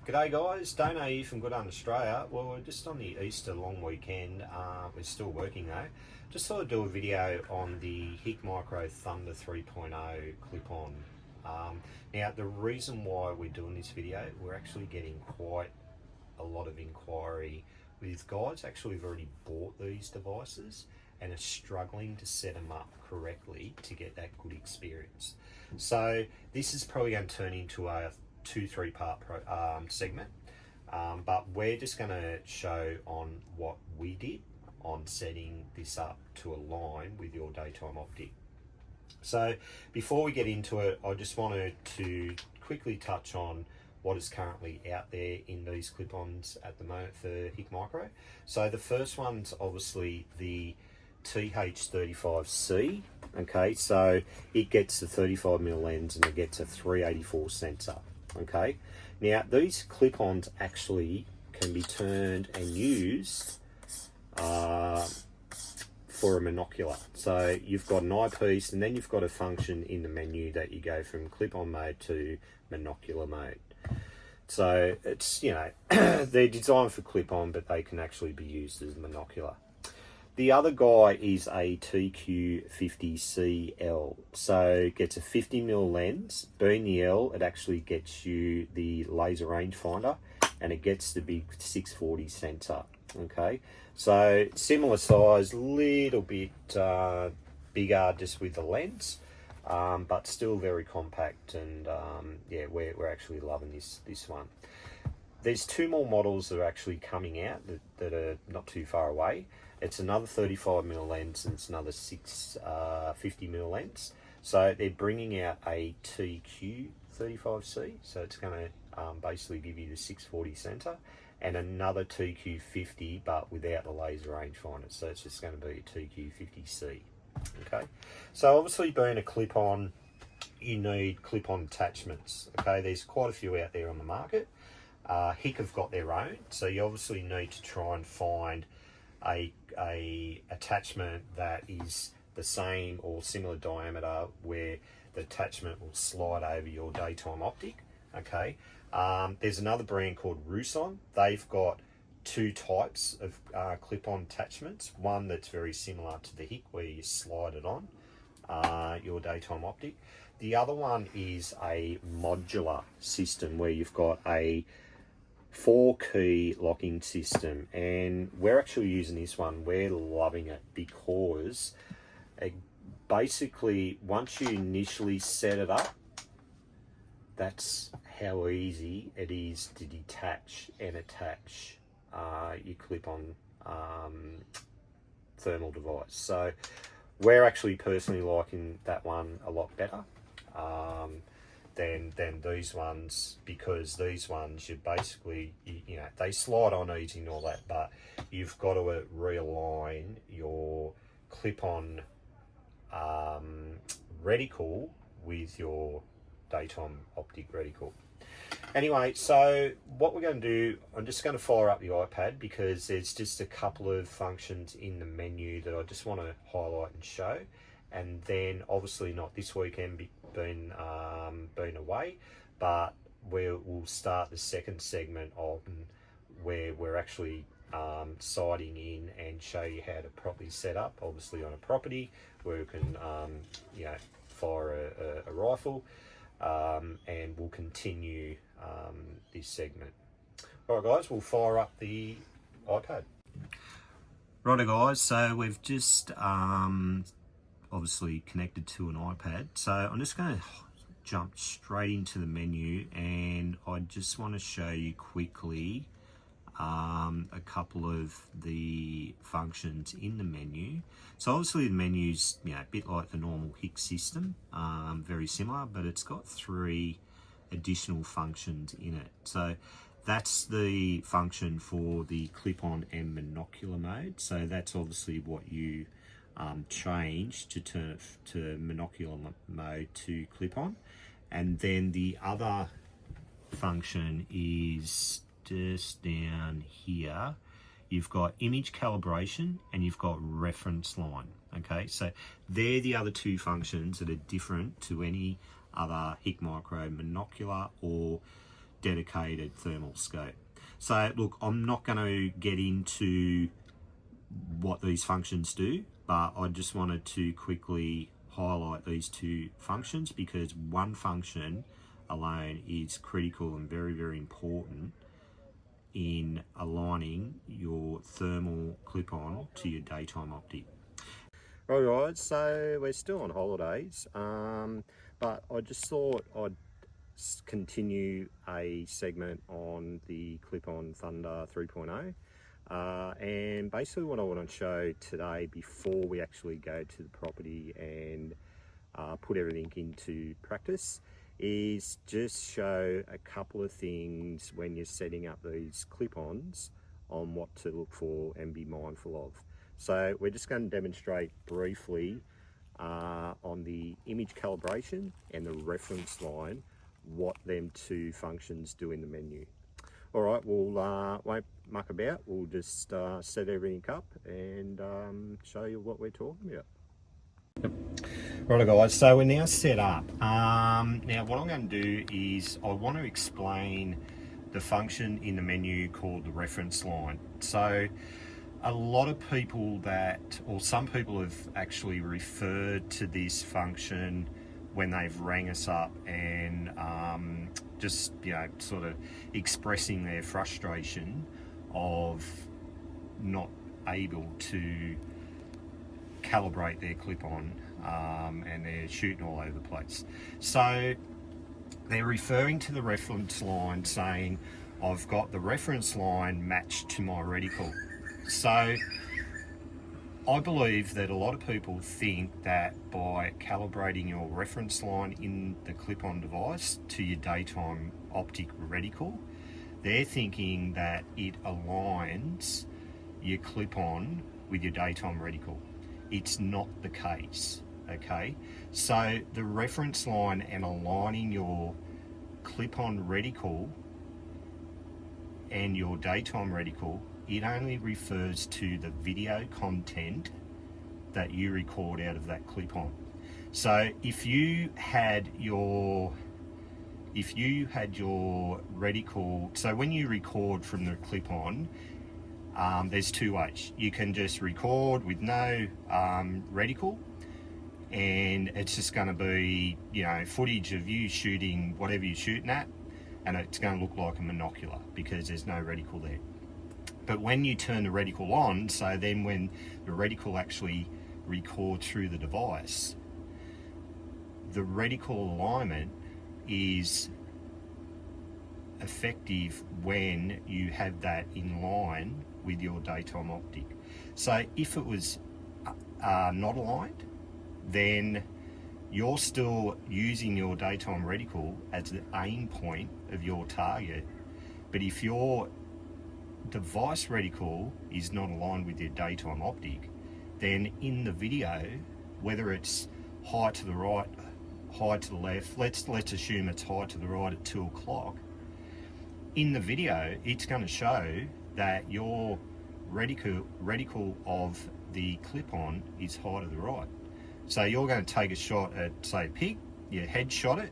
G'day guys, Dano here from Good Hunt Australia. Well, we're just on the Easter long weekend. We're still working though. Just thought I'd do a video on the HIK Micro Thunder 3.0 clip-on. Now, the reason why we're doing this video, we're actually getting quite a lot of inquiry with guys actually have already bought these devices and are struggling to set them up correctly to get that good experience. So this is probably going to turn into a 2-3 part segment, but we're just going to show on what we did on setting this up to align with your daytime optic. So before we get into it, I just wanted to quickly touch on what is currently out there in these clip-ons at the moment for HIK Micro. So the first one's obviously the TH35C. Okay, so it gets the 35mm lens and it gets a 384 sensor. Okay, now these clip-ons actually can be turned and used for a monocular. So you've got an eyepiece and then you've got a function in the menu that you go from clip-on mode to monocular mode. So it's, you know, they're designed for clip-on, but they can actually be used as monocular. The other guy is a TQ50CL. So it gets a 50mm lens. Being the L, it actually gets you the laser rangefinder and it gets the big 640 sensor. Okay, so similar size, little bit bigger just with the lens. But still very compact, and yeah, we're actually loving this one. There's two more models that are actually coming out that are not too far away. It's another 35mm lens and it's another 50mm lens. So they're bringing out a TQ35C, so it's going to basically give you the 640 sensor, and another TQ50 but without the laser rangefinder, so it's just going to be a TQ50C. Okay, so obviously being a clip-on, you need clip-on attachments. Okay, there's quite a few out there on the market. HIK have got their own, so you obviously need to try and find a attachment that is the same or similar diameter where the attachment will slide over your daytime optic. Okay, there's another brand called Ruson. They've got two types of clip-on attachments. One that's very similar to the HIK where you slide it on your daytime optic. The other one is a modular system where you've got a 4-key locking system, and we're actually using this one. We're loving it because basically once you initially set it up, that's how easy it is to detach and attach your clip-on thermal device. So we're actually personally liking that one a lot better than these ones, because these ones you basically you know, they slide on easy and all that, but you've got to realign your clip-on reticle with your daytime optic reticle. Anyway, so what we're going to do, I'm just going to fire up the iPad because there's just a couple of functions in the menu that I just want to highlight and show. And then obviously not this weekend been away, but we'll start the second segment of where we're actually sighting in and show you how to properly set up, obviously on a property where you can you know, fire a rifle. And we'll continue this segment. Alright guys, we'll fire up the iPad. Righto guys, so we've just obviously connected to an iPad. So I'm just going to jump straight into the menu, and I just want to show you quickly a couple of the functions in the menu. So obviously the menu's, you know, a bit like the normal HIK system, very similar, but it's got 3 additional functions in it. So that's the function for the clip-on and monocular mode. So that's obviously what you change to turn it to monocular mode to clip-on. And then the other function is just down here. You've got image calibration and you've got reference line. Okay, so they're the other 2 functions that are different to any other HIK Micro monocular or dedicated thermal scope. So look, I'm not going to get into what these functions do, but I just wanted to quickly highlight these two functions because one function alone is critical and very, very important in aligning your thermal clip-on to your daytime optic. Right guys, so we're still on holidays, but I just thought I'd continue a segment on the clip-on Thunder 3.0. And basically what I want to show today before we actually go to the property and put everything into practice is just show a couple of things when you're setting up these clip-ons on what to look for and be mindful of. So we're just going to demonstrate briefly on the image calibration and the reference line what them two functions do in the menu. All right, we'll won't muck about. We'll just set everything up and show you what we're talking about. Right guys, so we're now set up. Now what I'm going to do is I want to explain the function in the menu called the reference line. So a lot of people or some people have actually referred to this function when they've rang us up and just, sort of expressing their frustration of not able to calibrate their clip-on and they're shooting all over the place. So they're referring to the reference line saying, I've got the reference line matched to my reticle. So I believe that a lot of people think that by calibrating your reference line in the clip-on device to your daytime optic reticle, they're thinking that it aligns your clip-on with your daytime reticle. It's not the case, okay? So the reference line and aligning your clip-on reticle and your daytime reticle, it only refers to the video content that you record out of that clip-on. So if you had your reticle, so when you record from the clip-on, there's two ways. You can just record with no reticle, and it's just going to be, footage of you shooting whatever you're shooting at, and it's going to look like a monocular because there's no reticle there. But when you turn the reticle on, so then when the reticle actually records through the device, the reticle alignment is effective when you have that in line with your daytime optic. So if it was not aligned, then you're still using your daytime reticle as the aim point of your target. But if your device reticle is not aligned with your daytime optic, then in the video, whether it's high to the right, high to the left, let's assume it's high to the right at 2 o'clock, in the video it's going to show that your reticle of the clip-on is high to the right. So you're going to take a shot at, say, a pig, you headshot it,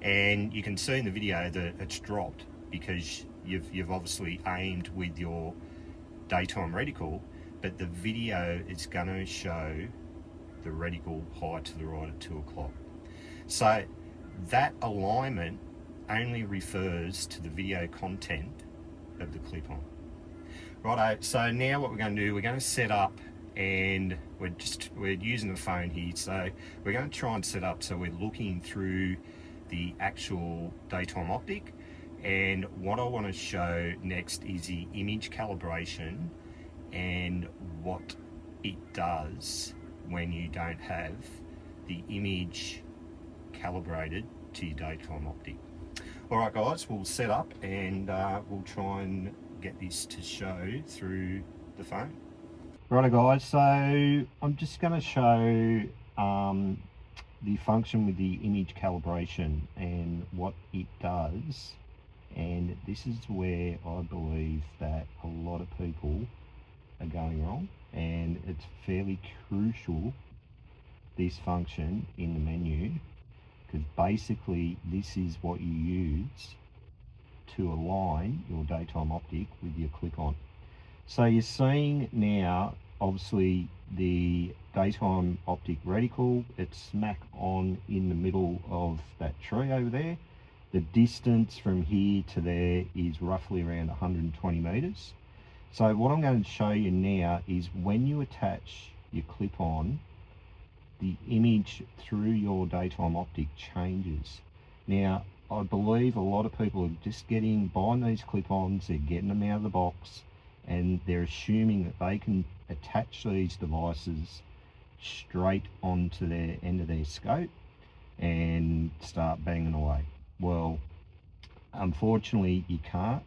and you can see in the video that it's dropped because you've obviously aimed with your daytime reticle, but the video is going to show the reticle high to the right at 2 o'clock. So that alignment only refers to the video content of the clip-on. Righto, so now what we're going to do, we're going to set up, and we're using the phone here, so we're going to try and set up so we're looking through the actual daytime optic. And what I want to show next is the image calibration and what it does when you don't have the image calibrated to your daytime optic. Alright guys, we'll set up and we'll try and get this to show through the phone. Righto guys, so I'm just going to show the function with the image calibration and what it does. And this is where I believe that a lot of people are going wrong, and it's fairly crucial, this function in the menu, because basically this is what you use to align your daytime optic with your clip-on. So you're seeing now, obviously, the daytime optic reticle, it's smack on in the middle of that tree over there. The distance from here to there is roughly around 120 meters. So what I'm going to show you now is when you attach your clip-on, the image through your daytime optic changes. Now, I believe a lot of people are just buying these clip-ons, they're getting them out of the box, and they're assuming that they can attach these devices straight onto their end of their scope and start banging away. Well, unfortunately you can't.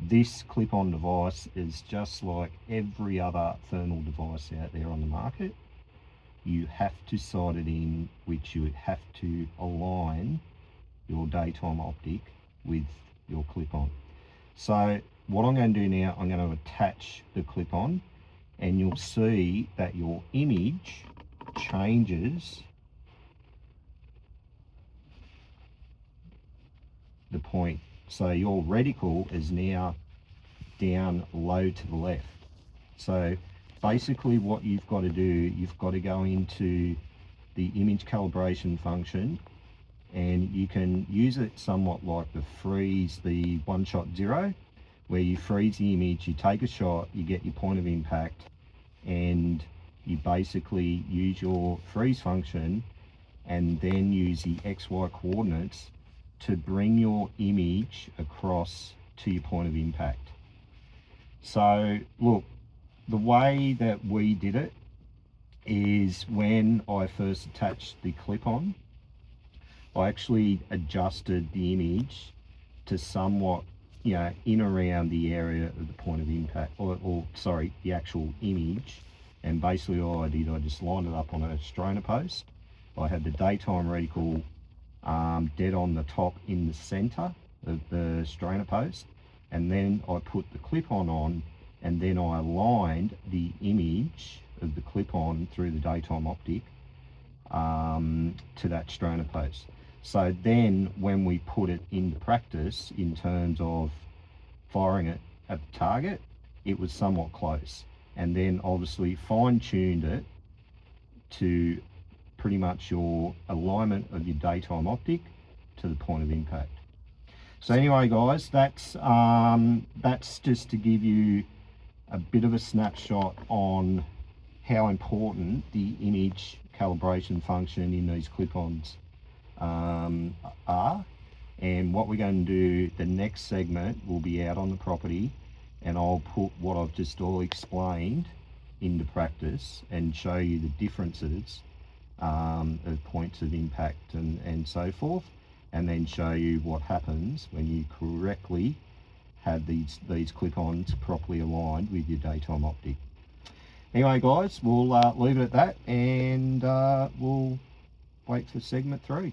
This clip-on device is just like every other thermal device out there on the market. You have to sight it in, which you have to align your daytime optic with your clip-on. So what I'm going to do now, I'm going to attach the clip-on, and you'll see that your image changes the point. So your reticle is now down low to the left. So basically what you've got to do, you've got to go into the image calibration function, and you can use it somewhat like the one-shot zero, where you freeze the image, you take a shot, you get your point of impact, and you basically use your freeze function and then use the XY coordinates to bring your image across to your point of impact. So look, the way that we did it is when I first attached the clip-on, I actually adjusted the image to somewhat, in around the area of the point of impact, or sorry, the actual image. And basically all I did, I just lined it up on a strainer post. I had the daytime reticle dead on the top in the center of the strainer post, and then I put the clip-on on, and then I aligned the image of the clip-on through the daytime optic to that strainer post. So then when we put it into practice in terms of firing it at the target, it was somewhat close, and then obviously fine-tuned it to pretty much your alignment of your daytime optic to the point of impact. So anyway guys, that's just to give you a bit of a snapshot on how important the image calibration function in these clip-ons are. And what we're going to do, the next segment will be out on the property, and I'll put what I've just all explained into practice and show you the differences of points of impact and so forth, and then show you what happens when you correctly have these clip-ons properly aligned with your daytime optic. Anyway guys, we'll leave it at that, and we'll wait for segment 3.